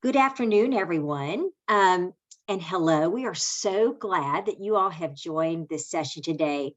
Good afternoon, everyone. And hello. We are so glad that you all have joined this session today.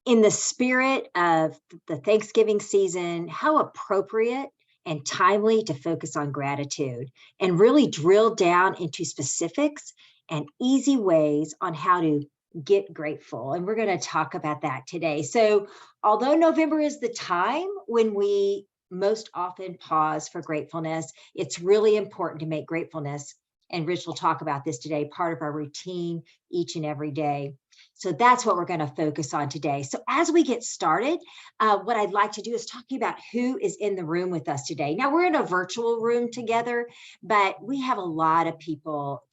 In the spirit of the Thanksgiving season, how appropriate and timely to focus on gratitude and really drill down into specifics and easy ways on how to get grateful. And we're going to talk about that today. So, although November is the time when we most often pause for gratefulness, it's really important to make gratefulness, and Rich will talk about this today, part of our routine each and every day. So that's what we're going to focus on today. So as we get started, what I'd like to do is talk to you about who is in the room with us today. Now we're in a virtual room together, but we have a lot of people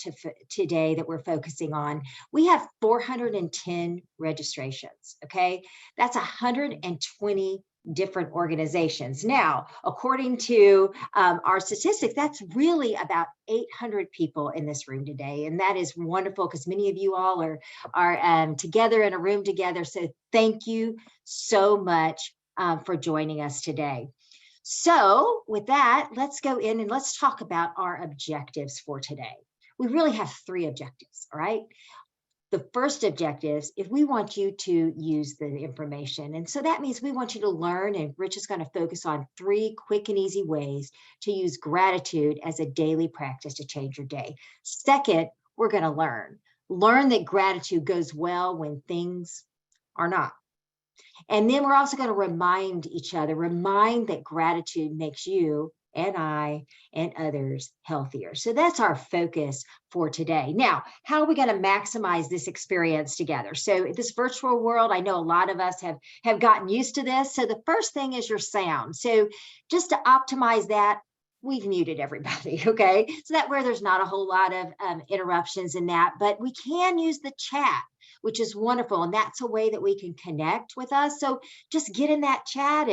today that we're focusing on. We have 410 registrations. Okay, that's 120 different organizations. Now, according to our statistics, that's really about 800 people in this room today. And that is wonderful because many of you all are together in a room together. So thank you so much for joining us today. So with that, let's go in and let's talk about our objectives for today. We really have three objectives, all right? The first objective is we want you to use the information. And so that means we want you to learn, and Rich is going to focus on three quick and easy ways to use gratitude as a daily practice to change your day. Second, we're going to learn that gratitude goes well when things are not. And then we're also going to remind each other, remind that gratitude makes you and I and others healthier. So that's our focus for today. Now, how are we going to maximize this experience together? So this virtual world, I know a lot of us have gotten used to this. So the first thing is your sound. So just to optimize that, we've muted everybody, okay? So that way there's not a whole lot of interruptions in that, but we can use the chat, which is wonderful. And that's a way that we can connect with us. So just get in that chat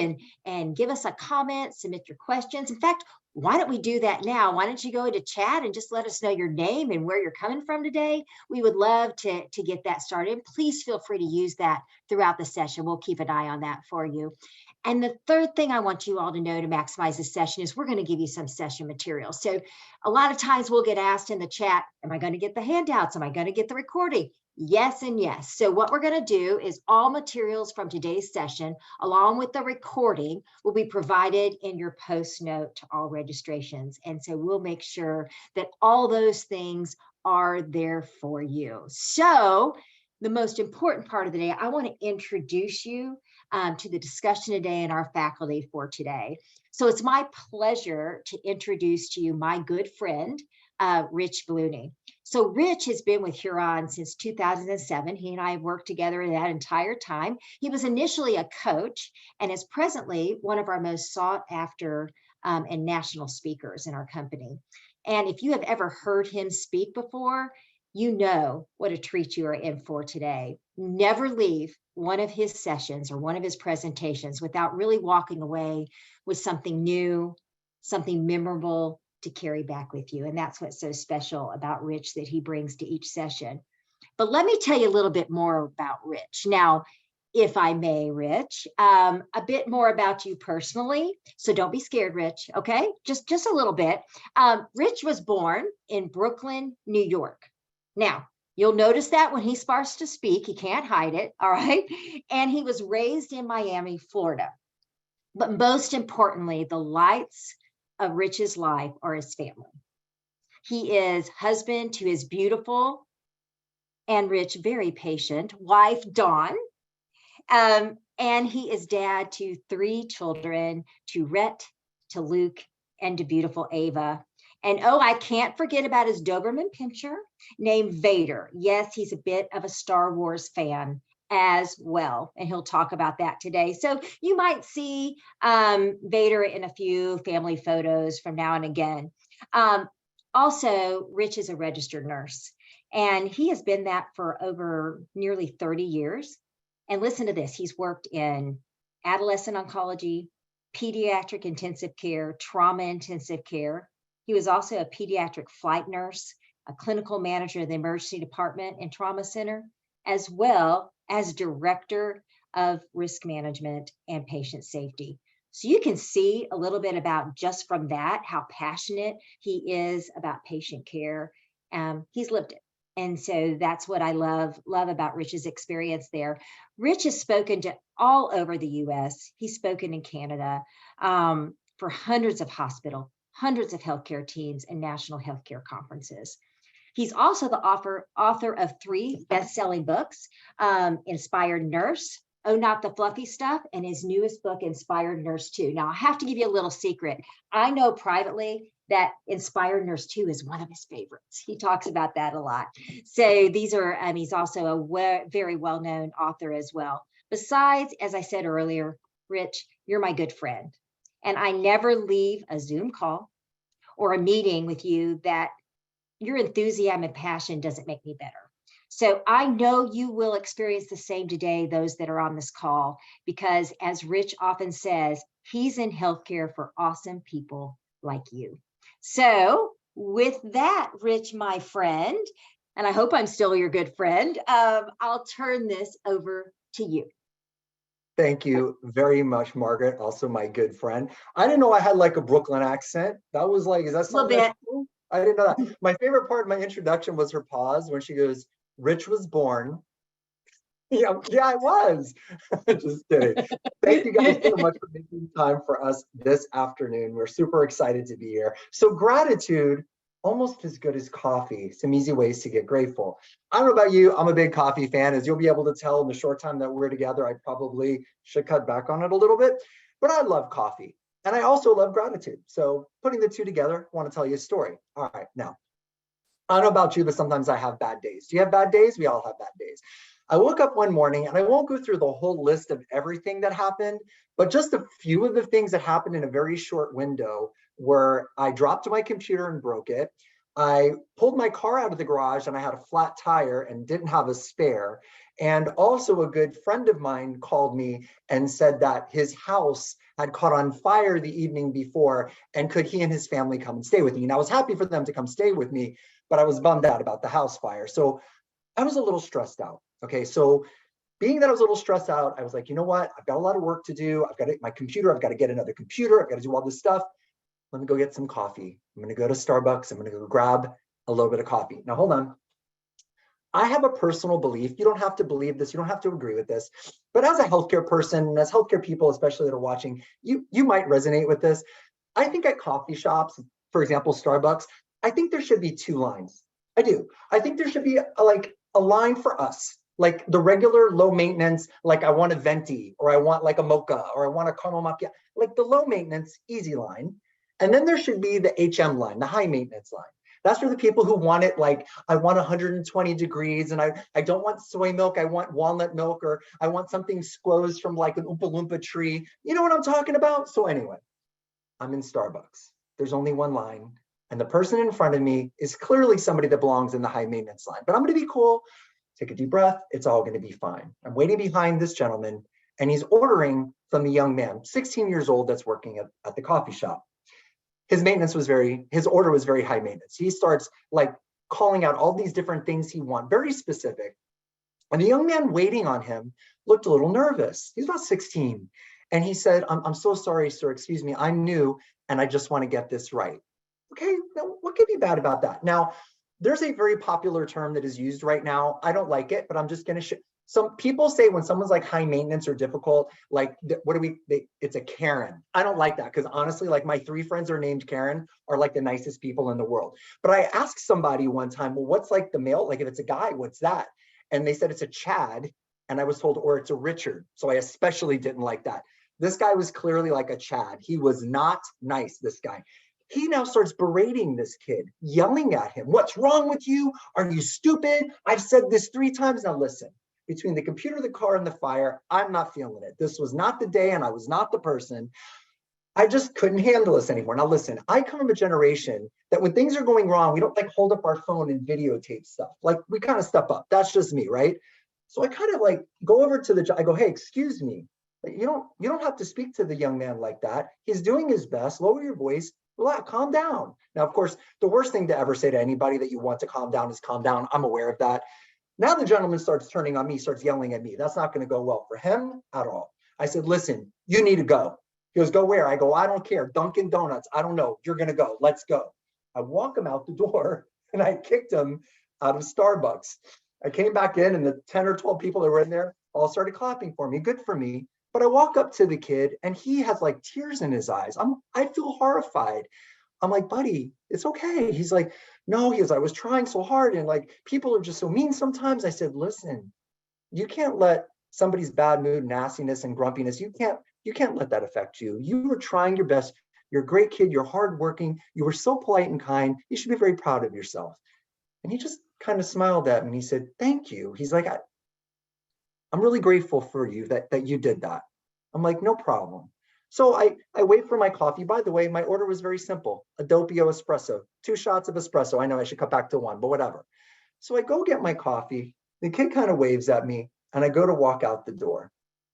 and give us a comment, submit your questions. In fact, why don't we do that now? Why don't you go into chat and just let us know your name and where you're coming from today? We would love to get that started. Please feel free to use that throughout the session. We'll keep an eye on that for you. And the third thing I want you all to know to maximize this session is we're going to give you some session material. So a lot of times we'll get asked in the chat, am I going to get the handouts? Am I going to get the recording? Yes and yes. So what we're going to do is all materials from today's session, along with the recording, will be provided in your post note to all registrations. And so we'll make sure that all those things are there for you. So the most important part of the day, I want to introduce you to the discussion today and our faculty for today. So it's my pleasure to introduce to you my good friend, Rich Bluni. So Rich has been with Huron since 2007. He and I have worked together that entire time. He was initially a coach and is presently one of our most sought after and national speakers in our company. And if you have ever heard him speak before, you know what a treat you are in for today. Never leave one of his sessions or one of his presentations without really walking away with something new, something memorable to carry back with you. And that's what's so special about Rich that he brings to each session. But let me tell you a little bit more about Rich. Now, if I may, Rich, a bit more about you personally. So don't be scared, Rich, okay? Just a little bit. Rich was born in Brooklyn, New York. Now, you'll notice that when he starts to speak, he can't hide it, all right? And he was raised in Miami, Florida. But most importantly, the lights of Rich's life are his family. He is husband to his beautiful and Rich, very patient wife, Dawn. And he is dad to three children, to Rhett, to Luke, and to beautiful Ava. And oh, I can't forget about his Doberman Pinscher named Vader. Yes, he's a bit of a Star Wars fan as well. And he'll talk about that today. So you might see Vader in a few family photos from now and again. Also, Rich is a registered nurse, and he has been that for over nearly 30 years. And listen to this, he's worked in adolescent oncology, pediatric intensive care, trauma intensive care. He was also a pediatric flight nurse, a clinical manager of the emergency department and trauma center, as well as director of risk management and patient safety. So you can see a little bit about just from that, how passionate he is about patient care. He's lived it. And so that's what I love about Rich's experience there. Rich has spoken to all over the US. He's spoken in Canada for hundreds of hundreds of healthcare teams and national healthcare conferences. He's also the author of 3 best-selling books, Inspired Nurse, Oh, Not the Fluffy Stuff, and his newest book, Inspired Nurse 2. Now, I have to give you a little secret. I know privately that Inspired Nurse 2 is one of his favorites. He talks about that a lot. So these are, he's also a very well-known author as well. Besides, as I said earlier, Rich, you're my good friend. And I never leave a Zoom call or a meeting with you that your enthusiasm and passion doesn't make me better. So I know you will experience the same today, those that are on this call, because as Rich often says, he's in healthcare for awesome people like you. So with that, Rich, my friend, and I hope I'm still your good friend, I'll turn this over to you. Thank you very much, Margaret. Also my good friend. I didn't know I had like a Brooklyn accent. That was like, is that something? A little bit. I didn't know that. My favorite part of my introduction was her pause when she goes, Rich was born. Yeah, I was. Just kidding. Thank you guys so much for making time for us this afternoon. We're super excited to be here. So gratitude, almost as good as coffee. Some easy ways to get grateful. I don't know about you, I'm a big coffee fan. As you'll be able to tell in the short time that we're together, I probably should cut back on it a little bit, but I love coffee. And I also love gratitude. So putting the two together, I want to tell you a story. All right, now, I don't know about you, but sometimes I have bad days. Do you have bad days? We all have bad days. I woke up one morning, and I won't go through the whole list of everything that happened, but just a few of the things that happened in a very short window where I dropped my computer and broke it. I pulled my car out of the garage and I had a flat tire and didn't have a spare. And also a good friend of mine called me and said that his house had caught on fire the evening before, and could he and his family come and stay with me? And I was happy for them to come stay with me, but I was bummed out about the house fire. So I was a little stressed out. Okay, so being that I was a little stressed out, I was like, you know what? I've got a lot of work to do. I've got my computer. I've got to get another computer. I've got to do all this stuff. Let me go get some coffee. I'm going to go to Starbucks. I'm going to go grab a little bit of coffee. Now, hold on. I have a personal belief. You don't have to believe this. You don't have to agree with this. But as a healthcare person, as healthcare people, especially that are watching, you might resonate with this. I think at coffee shops, for example, Starbucks, I think there should be 2 lines. I do. I think there should be a line for us, like the regular low maintenance, like I want a venti, or I want like a mocha, or I want a caramel macchiato, like the low maintenance, easy line. And then there should be the HM line, the high maintenance line. That's for the people who want it like, I want 120 degrees and I don't want soy milk, I want walnut milk, or I want something squoze from like an Oompa Loompa tree. You know what I'm talking about? So anyway, I'm in Starbucks. There's only 1 line. And the person in front of me is clearly somebody that belongs in the high maintenance line. But I'm going to be cool, take a deep breath. It's all going to be fine. I'm waiting behind this gentleman, and he's ordering from the young man, 16 years old, that's working at the coffee shop. His order was very high maintenance. He starts like calling out all these different things he wants, very specific. And the young man waiting on him looked a little nervous. He's about 16. And he said, I'm so sorry, sir, excuse me, I'm new, and I just want to get this right. Okay, now what could be bad about that? Now, there's a very popular term that is used right now. I don't like it, but I'm just going to some people say when someone's like high maintenance or difficult, like it's a Karen. I don't like that, because honestly, like my 3 friends are named Karen, are like the nicest people in the world. But I asked somebody one time, well, what's like the male? Like if it's a guy, what's that? And they said it's a Chad. And I was told, or it's a Richard. So I especially didn't like that. This guy was clearly like a Chad. He was not nice, this guy. He now starts berating this kid, yelling at him. What's wrong with you? Are you stupid? I've said this 3 times. Now listen, between the computer, the car, and the fire, I'm not feeling it. This was not the day, and I was not the person. I just couldn't handle this anymore. Now listen, I come from a generation that when things are going wrong, we don't like hold up our phone and videotape stuff. Like we kind of step up. That's just me, right? So I kind of like go over to I go, hey, excuse me. You don't have to speak to the young man like that. He's doing his best. Lower your voice. Relax, calm down. Now, of course, the worst thing to ever say to anybody that you want to calm down is calm down. I'm aware of that. Now the gentleman starts turning on me, starts yelling at me. That's not going to go well for him at all. I said, listen, you need to go. He goes, go where? I go, I don't care. Dunkin' Donuts. I don't know. You're going to go. Let's go. I walk him out the door and I kicked him out of Starbucks. I came back in and the 10 or 12 people that were in there all started clapping for me. Good for me. But I walk up to the kid and he has like tears in his eyes. I feel horrified. I'm like, buddy, it's okay. He's like, no, he goes, I was trying so hard and like people are just so mean sometimes. I said, listen, you can't let somebody's bad mood, nastiness, and grumpiness, you can't let that affect you. You were trying your best. You're a great kid. You're hardworking. You were so polite and kind. You should be very proud of yourself. And he just kind of smiled at me and he said, thank you. He's like, I'm really grateful for you that you did that. I'm like, no problem. So I wait for my coffee. By the way, my order was very simple. A doppio espresso, 2 shots of espresso. I know I should cut back to 1, but whatever. So I go get my coffee. The kid kind of waves at me and I go to walk out the door.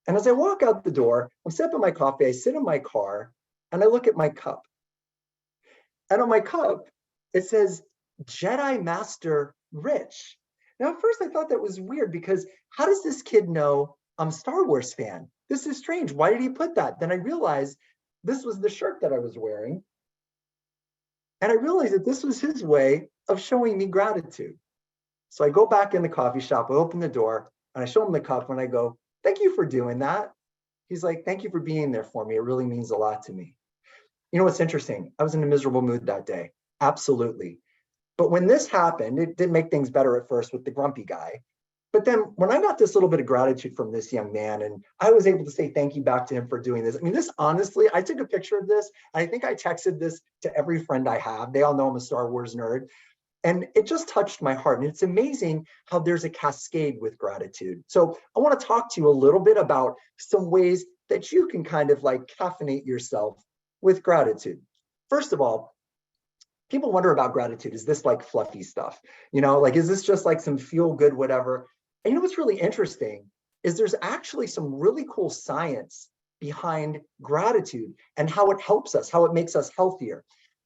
And as I walk out the door, I'm sipping my coffee. I sit in my car and I look at my cup. And on my cup, it says Jedi Master Rich. Now, at first I thought that was weird because how does this kid know I'm a Star Wars fan? This is strange. Why did he put that? Then I realized this was the shirt that I was wearing. And I realized that this was his way of showing me gratitude. So I go back in the coffee shop, I open the door, and I show him the cup and I go, thank you for doing that. He's like, thank you for being there for me. It really means a lot to me. You know what's interesting? I was in a miserable mood that day. Absolutely. But when this happened, it did make things better at first with the grumpy guy. But then when I got this little bit of gratitude from this young man and I was able to say thank you back to him for doing this. I mean, this honestly, I took a picture of this. I think I texted this to every friend I have. They all know I'm a Star Wars nerd. And it just touched my heart. And it's amazing how there's a cascade with gratitude. So I want to talk to you a little bit about some ways that you can kind of like caffeinate yourself with gratitude. First of all, people wonder about gratitude. Is this like fluffy stuff? You know, like, is this just like some feel good, whatever? And you know what's really interesting is there's actually some really cool science behind gratitude and how it helps us, how it makes us healthier.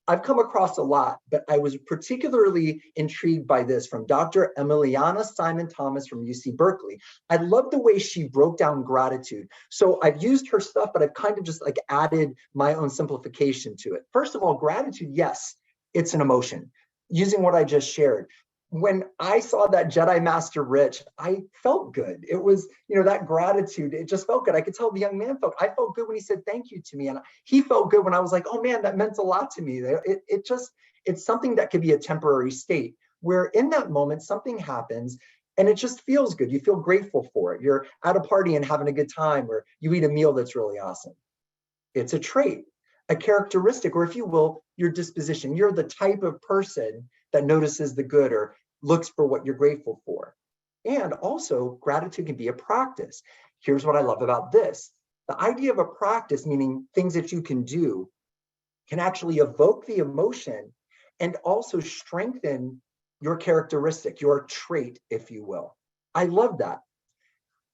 I've come across a lot, but I was particularly intrigued by this from Dr. Emiliana Simon Thomas from UC Berkeley. I love the way she broke down gratitude. So I've used her stuff, but I've kind of just like added my own simplification to it. First of all, gratitude, yes, it's an emotion. Using what I just shared. When I saw that Jedi Master Rich, I felt good. It was, you know, that gratitude, it just felt good. I could tell the young man I felt good when he said thank you to me. And he felt good when I was like, oh man, that meant a lot to me. It's something that could be a temporary state where in that moment, something happens and it just feels good. You feel grateful for it. You're at a party and having a good time, or you eat a meal that's really awesome. It's a trait, a characteristic, or if you will, your disposition. You're the type of person that notices the good or looks for what you're grateful for. And also, gratitude can be a practice. Here's what I love about this. The idea of a practice, meaning things that you can do, can actually evoke the emotion and also strengthen your characteristic, your trait, if you will. I love that.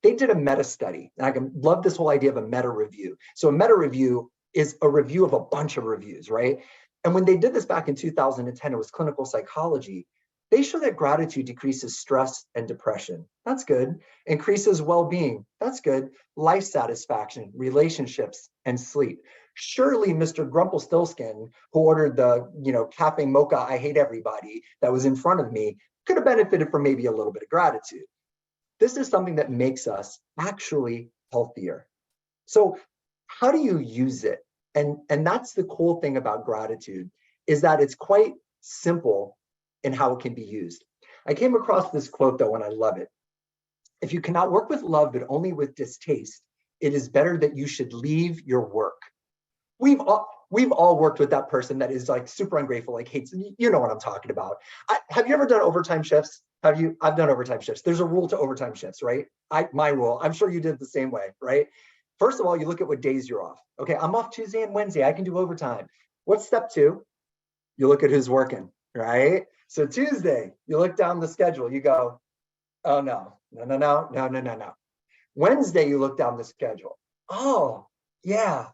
They did a meta study, and I love this whole idea of a meta review. So a meta review is a review of a bunch of reviews, right? And when they did this back in 2010, it was clinical psychology. They show that gratitude decreases stress and depression. That's good. Increases well-being. That's good. Life satisfaction, relationships, and sleep. Surely Mr. Grumplestiltskin, who ordered the, cafe mocha, I hate everybody, that was in front of me, could have benefited from maybe a little bit of gratitude. This is something that makes us actually healthier. So how do you use it? And that's the cool thing about gratitude, is that it's quite simple in how it can be used. I came across this quote though, and I love it. If you cannot work with love, but only with distaste, it is better that you should leave your work. We've all worked with that person that is like super ungrateful, like hates, you know what I'm talking about. Have you ever done overtime shifts? Have you? I've done overtime shifts. There's a rule to overtime shifts, right? My rule, I'm sure you did it the same way, right? First of all, you look at what days you're off. Okay, I'm off Tuesday and Wednesday. I can do overtime. What's step 2? You look at who's working, right? So Tuesday, you look down the schedule. You go, oh no. Wednesday, you look down the schedule. Oh, yeah.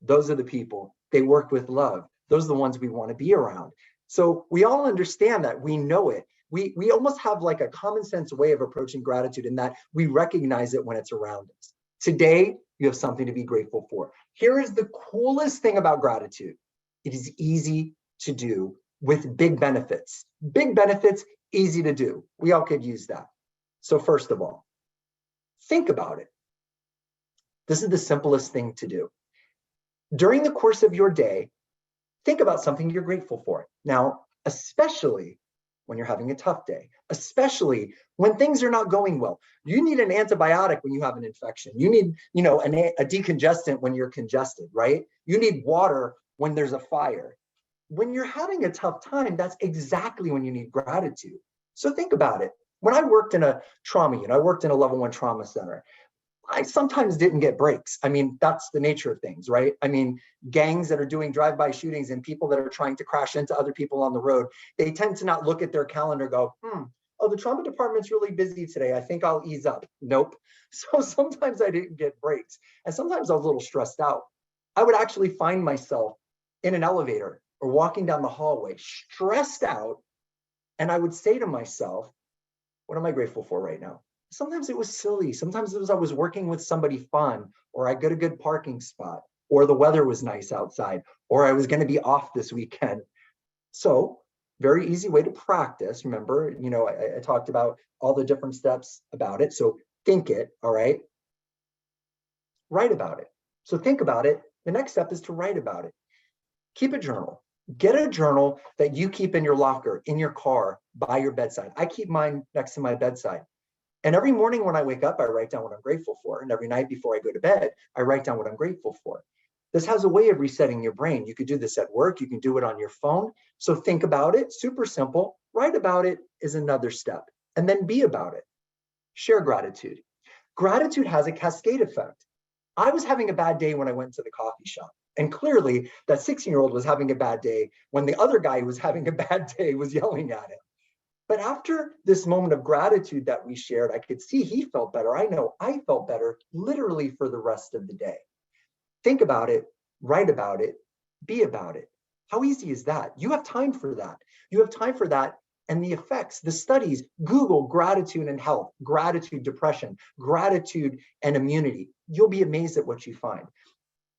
Those are the people. They work with love. Those are the ones we want to be around. So we all understand that. We know it. We almost have like a common sense way of approaching gratitude in that we recognize it when it's around us. Today, you have something to be grateful for. Here is the coolest thing about gratitude. It is easy to do with big benefits. Big benefits, easy to do. We all could use that. So first of all, think about it. This is the simplest thing to do. During the course of your day, think about something you're grateful for. Now, especially when you're having a tough day, especially when things are not going well. You need an antibiotic when you have an infection. You need, a decongestant when you're congested, right? You need water when there's a fire. When you're having a tough time, that's exactly when you need gratitude. So think about it. When I worked in a trauma unit, I worked in a level 1 trauma center. I sometimes didn't get breaks. I mean, that's the nature of things, right? I mean, gangs that are doing drive-by shootings and people that are trying to crash into other people on the road, they tend to not look at their calendar and go, oh, the trauma department's really busy today. I think I'll ease up. Nope. So sometimes I didn't get breaks. And sometimes I was a little stressed out. I would actually find myself in an elevator or walking down the hallway, stressed out. And I would say to myself, what am I grateful for right now? Sometimes it was silly. Sometimes it was I was working with somebody fun, or I got a good parking spot, or the weather was nice outside, or I was going to be off this weekend. So very easy way to practice. Remember, I talked about all the different steps about it. So think it, all right? Write about it. So think about it. The next step is to write about it. Keep a journal. Get a journal that you keep in your locker, in your car, by your bedside. I keep mine next to my bedside. And every morning when I wake up, I write down what I'm grateful for. And every night before I go to bed, I write down what I'm grateful for. This has a way of resetting your brain. You could do this at work. You can do it on your phone. So think about it. Super simple. Write about it is another step. And then be about it. Share gratitude. Gratitude has a cascade effect. I was having a bad day when I went to the coffee shop. And clearly that 16-year-old was having a bad day when the other guy who was having a bad day was yelling at him. But after this moment of gratitude that we shared, I could see he felt better. I know I felt better literally for the rest of the day. Think about it, write about it, be about it. How easy is that? You have time for that. You have time for that. And the effects, the studies, Google gratitude and health, gratitude, depression, gratitude and immunity. You'll be amazed at what you find.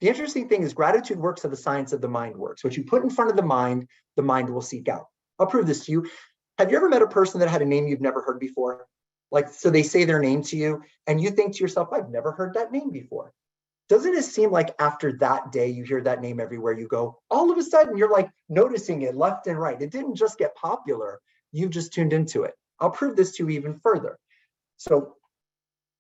The interesting thing is gratitude works how the science of the mind works. What you put in front of the mind will seek out. I'll prove this to you. Have you ever met a person that had a name you've never heard before? So they say their name to you and you think to yourself, I've never heard that name before. Doesn't it seem like after that day, you hear that name everywhere you go? All of a sudden, you're like noticing it left and right. It didn't just get popular. You've just tuned into it. I'll prove this to you even further. So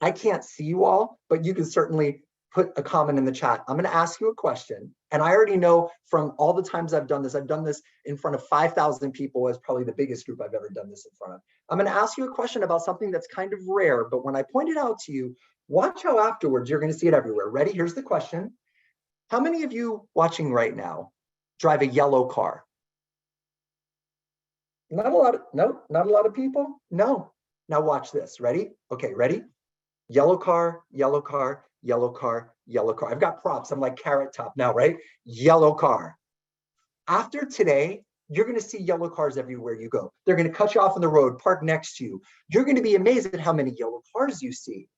I can't see you all, but you can certainly put a comment in the chat. I'm going to ask you a question. And I already know from all the times I've done this in front of 5,000 people as probably the biggest group I've ever done this in front of. I'm going to ask you a question about something that's kind of rare, but when I point it out to you, watch how afterwards you're going to see it everywhere. Ready? Here's the question. How many of you watching right now drive a yellow car? Not a lot of people? No. Now watch this. Ready? Okay, ready? Yellow car, yellow car, yellow car, yellow car. I've got props. I'm like Carrot Top now, right? Yellow car. After today, you're going to see yellow cars everywhere you go. They're going to cut you off on the road, park next to you. You're going to be amazed at how many yellow cars you see.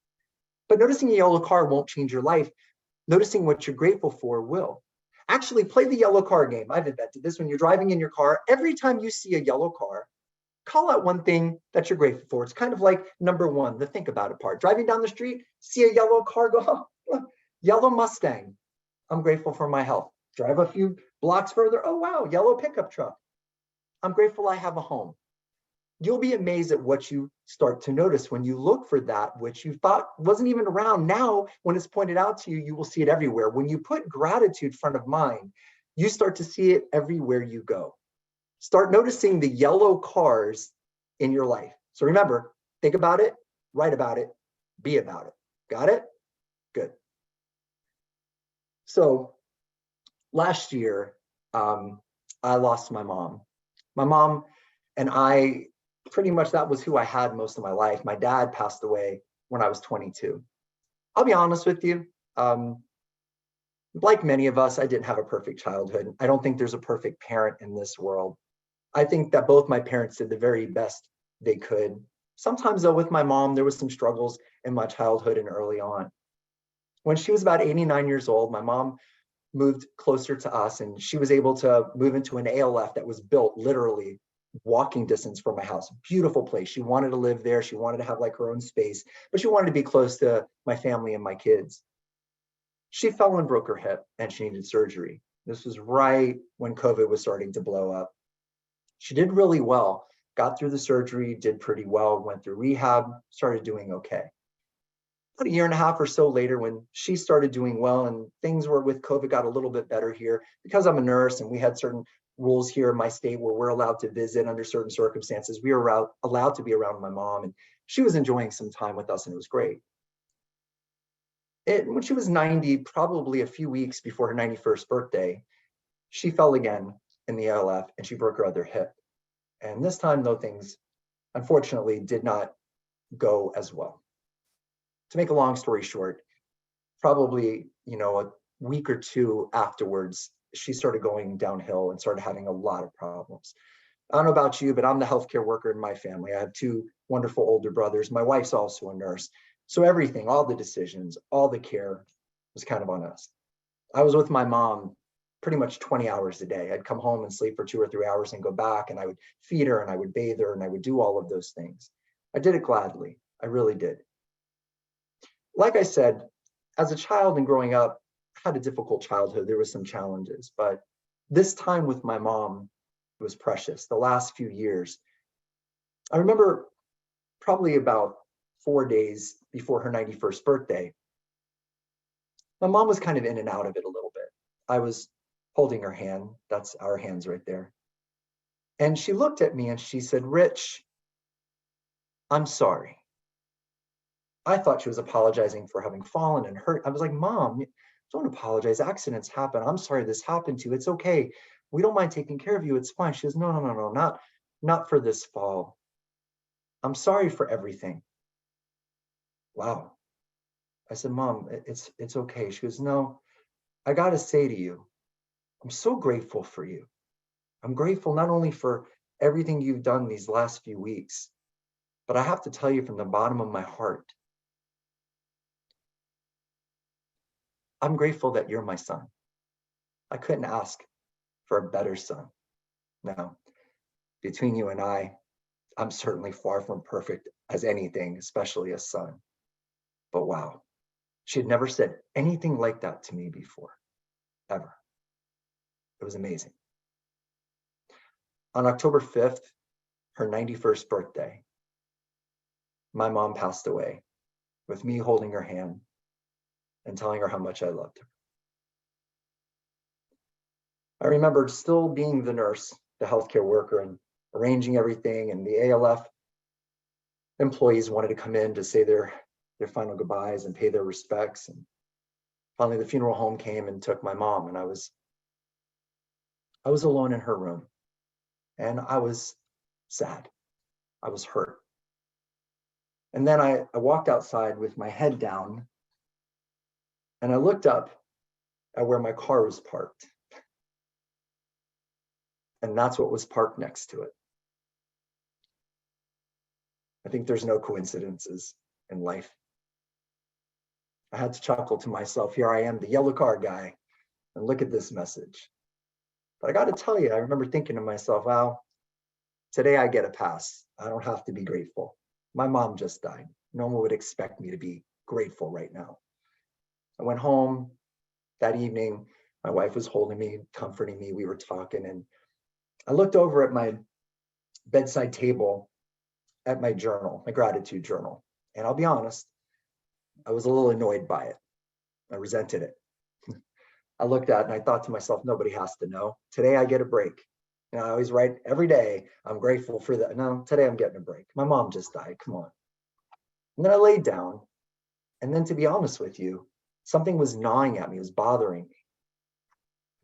But noticing a yellow car won't change your life. Noticing what you're grateful for will. Actually, play the yellow car game. I've invented this. When you're driving in your car, every time you see a yellow car, call out one thing that you're grateful for. It's kind of like number one, the think about it part. Driving down the street, see a yellow car, go, oh, look, yellow Mustang. I'm grateful for my health. Drive a few blocks further. Oh, wow, yellow pickup truck. I'm grateful I have a home. You'll be amazed at what you start to notice when you look for that which you thought wasn't even around. Now, when it's pointed out to you, you will see it everywhere. When you put gratitude front of mind, you start to see it everywhere you go. Start noticing the yellow cars in your life. So remember, think about it, write about it, be about it. Got it? Good. So last year, I lost my mom. My mom and I, pretty much that was who I had most of my life. My dad passed away when I was 22. I'll be honest with you. Like many of us, I didn't have a perfect childhood. I don't think there's a perfect parent in this world. I think that both my parents did the very best they could. Sometimes though with my mom, there was some struggles in my childhood and early on. When she was about 89 years old, my mom moved closer to us, and she was able to move into an ALF that was built literally walking distance from my house. Beautiful place. She wanted to live there. She wanted to have like her own space, but she wanted to be close to my family and my kids. She fell and broke her hip and she needed surgery. This was right when COVID was starting to blow up. She did really well, got through the surgery, did pretty well, went through rehab, started doing okay. About a year and a half or so later, when she started doing well and things were with COVID got a little bit better here, because I'm a nurse and we had certain rules here in my state where we're allowed to visit under certain circumstances, we were allowed to be around my mom, and she was enjoying some time with us and it was great. When she was 90, probably a few weeks before her 91st birthday, she fell again in the ALF and she broke her other hip. And this time, though, things unfortunately did not go as well. To make a long story short, probably, a week or two afterwards, she started going downhill and started having a lot of problems. I don't know about you, but I'm the healthcare worker in my family. I have two wonderful older brothers. My wife's also a nurse. So everything, all the decisions, all the care was kind of on us. I was with my mom pretty much 20 hours a day. I'd come home and sleep for 2 or 3 hours and go back, and I would feed her and I would bathe her and I would do all of those things. I did it gladly. I really did. Like I said, as a child and growing up, I had a difficult childhood. There were some challenges, but this time with my mom was precious. The last few years, I remember probably about 4 days before her 91st birthday, my mom was kind of in and out of it a little bit. I was holding her hand. That's our hands right there. And she looked at me and she said, "Rich, I'm sorry." I thought she was apologizing for having fallen and hurt. I was like, "Mom, don't apologize. Accidents happen. I'm sorry this happened to you. It's okay. We don't mind taking care of you. It's fine." She goes, "No, no, no, no, not for this fall. I'm sorry for everything." Wow. I said, "Mom, it's okay." She goes, "No, I got to say to you, I'm so grateful for you. I'm grateful not only for everything you've done these last few weeks, but I have to tell you from the bottom of my heart, I'm grateful that you're my son. I couldn't ask for a better son." Now, between you and I'm certainly far from perfect as anything, especially a son. But wow, she had never said anything like that to me before, ever. It was amazing. On October 5th, her 91st birthday, my mom passed away with me holding her hand and telling her how much I loved her. I remembered still being the nurse, the healthcare worker, and arranging everything, and the ALF employees wanted to come in to say their final goodbyes and pay their respects. And finally, the funeral home came and took my mom, and I was alone in her room, and I was sad. I was hurt. And then I walked outside with my head down, and I looked up at where my car was parked. And that's what was parked next to it. I think there's no coincidences in life. I had to chuckle to myself. Here I am, the yellow car guy, and look at this message. But I got to tell you, I remember thinking to myself, wow, today I get a pass. I don't have to be grateful. My mom just died. No one would expect me to be grateful right now. I went home that evening. My wife was holding me, comforting me. We were talking, and I looked over at my bedside table at my journal, my gratitude journal. And I'll be honest, I was a little annoyed by it. I resented it. I looked at it and I thought to myself, nobody has to know. Today I get a break. And I always write every day, I'm grateful for that. No, today I'm getting a break. My mom just died. Come on. And then I laid down. And then to be honest with you, something was gnawing at me, it was bothering me.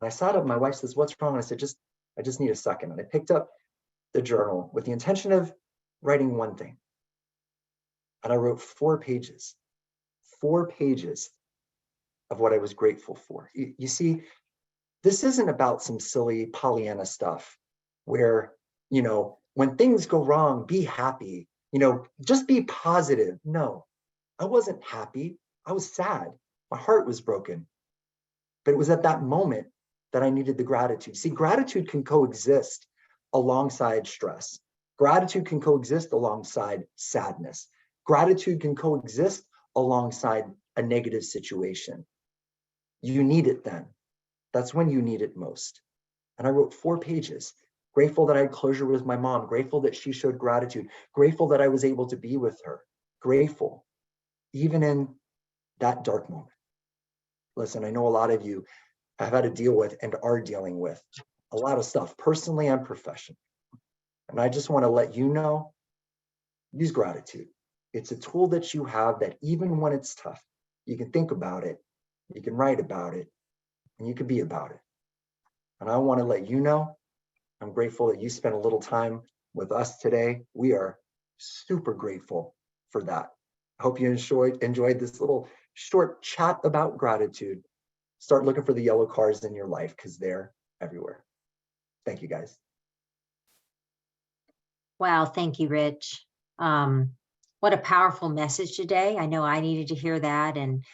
And I sat up, my wife says, "What's wrong?" And I said, I just need a second. And I picked up the journal with the intention of writing one thing. And I wrote 4 pages of what I was grateful for. You see, this isn't about some silly Pollyanna stuff where, when things go wrong, be happy, just be positive. No, I wasn't happy. I was sad. My heart was broken. But it was at that moment that I needed the gratitude. See, gratitude can coexist alongside stress. Gratitude can coexist alongside sadness. Gratitude can coexist alongside a negative situation. You need it then. That's when you need it most. And I wrote 4 pages. Grateful that I had closure with my mom. Grateful that she showed gratitude. Grateful that I was able to be with her. Grateful, even in that dark moment. Listen, I know a lot of you have had to deal with and are dealing with a lot of stuff, personally and professionally. And I just want to let you know, use gratitude. It's a tool that you have that even when it's tough, you can think about it, you can write about it, and you can be about it. And I want to let you know, I'm grateful that you spent a little time with us today. We are super grateful for that. I hope you enjoyed this little short chat about gratitude. Start looking for the yellow cars in your life because they're everywhere. Thank you, guys. Wow, thank you, Rich. What a powerful message today. I know I needed to hear that. And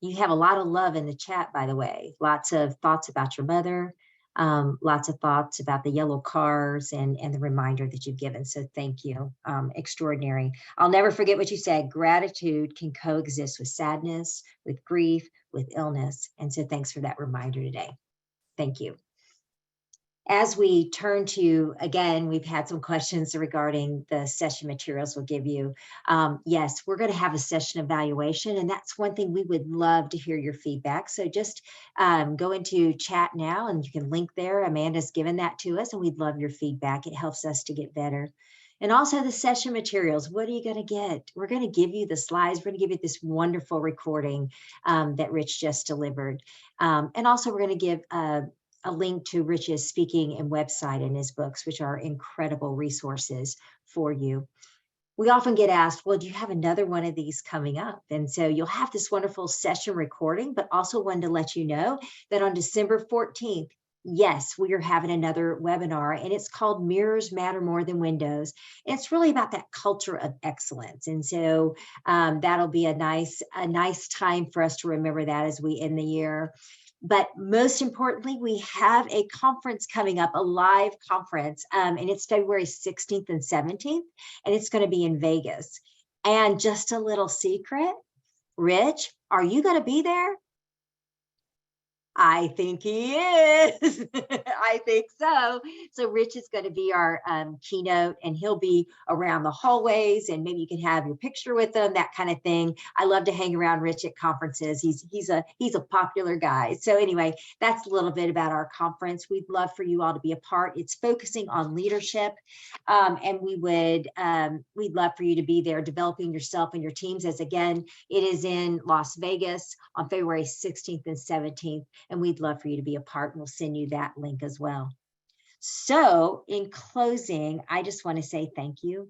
you have a lot of love in the chat, by the way. Lots of thoughts about your mother, lots of thoughts about the yellow cars and the reminder that you've given. So thank you. Extraordinary. I'll never forget what you said. Gratitude can coexist with sadness, with grief, with illness. And so thanks for that reminder today. Thank you. As we turn to, again, we've had some questions regarding the session materials we'll give you. Yes, we're going to have a session evaluation, and that's one thing we would love to hear your feedback. So just go into chat now, and you can link there. Amanda's given that to us, and we'd love your feedback. It helps us to get better. And also the session materials, what are you going to get? We're going to give you the slides. We're going to give you this wonderful recording that Rich just delivered. And also we're going to give a link to Rich's speaking and website and his books, which are incredible resources for you. We often get asked, well, do you have another one of these coming up? And so you'll have this wonderful session recording, but also wanted to let you know that on December 14th, yes, we are having another webinar, and it's called Mirrors Matter More Than Windows. And it's really about that culture of excellence. And so that'll be a nice time for us to remember that as we end the year. But most importantly, we have a conference coming up, a live conference, and it's February 16th and 17th, and it's going to be in Vegas. And just a little secret, Rich, are you going to be there? I think he is. I think so. So Rich is going to be our keynote, and he'll be around the hallways, and maybe you can have your picture with him, that kind of thing. I love to hang around Rich at conferences. He's a popular guy. So anyway, that's a little bit about our conference. We'd love for you all to be a part. It's focusing on leadership, and we'd love for you to be there, developing yourself and your teams. As again, it is in Las Vegas on February 16th and 17th. And we'd love for you to be a part, and we'll send you that link as well. So in closing, I just want to say thank you.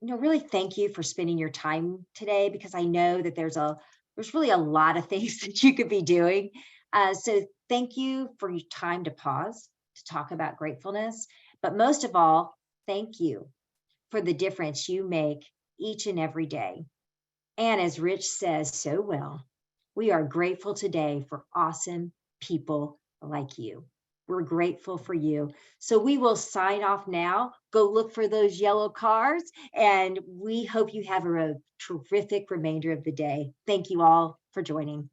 Really thank you for spending your time today, because I know that there's really a lot of things that you could be doing. So thank you for your time to pause, to talk about gratefulness. But most of all, thank you for the difference you make each and every day. And as Rich says so well, we are grateful today for awesome people like you. We're grateful for you. So we will sign off now. Go look for those yellow cars, and we hope you have a terrific remainder of the day. Thank you all for joining.